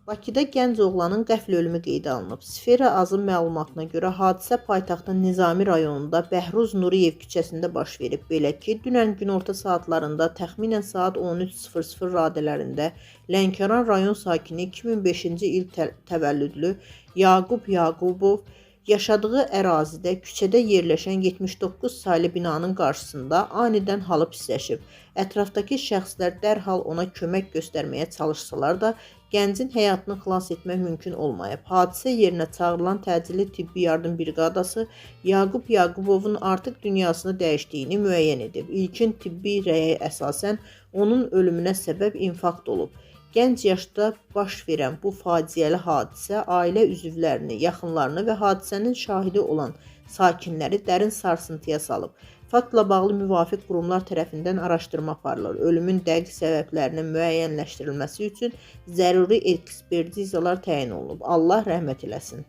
Bakıda gənc oğlanın qəfl ölümü qeydə alınıb. Sfera Azın məlumatına görə hadisə paytaxtın Nizami rayonunda Bəhruz Nuriyev küçəsində baş verib. Belə ki, dünən günorta saatlarında təxminən saat 13:00 radələrində Lənkəran rayon sakini 2005-ci il təvəllüdlü Yaqub Yaqubov yaşadığı ərazidə küçədə yerləşən 79 saylı binanın qarşısında anidən halı pisləşib. Ətrafdakı şəxslər dərhal ona kömək göstərməyə çalışsalar da, gəncin həyatını xilas etmək mümkün olmayıb. Hadisə yerinə çağırılan təcili tibbi yardım briqadası Yaqub Yaqubovun artıq dünyasını dəyişdiyini müəyyən edib. İlkin tibbi rəyə əsasən onun ölümünə səbəb infarkt olub. Gənc yaşda baş verən bu faciəli hadisə ailə üzvlərini, yaxınlarını və hadisənin şahidi olan sakinləri dərin sarsıntıya salıb. Faktla bağlı müvafiq qurumlar tərəfindən araşdırma aparılır. Ölümün dəqiq səbəblərinin müəyyənləşdirilməsi üçün zəruri ekspertizalar təyin olunub. Allah rəhmət eləsin.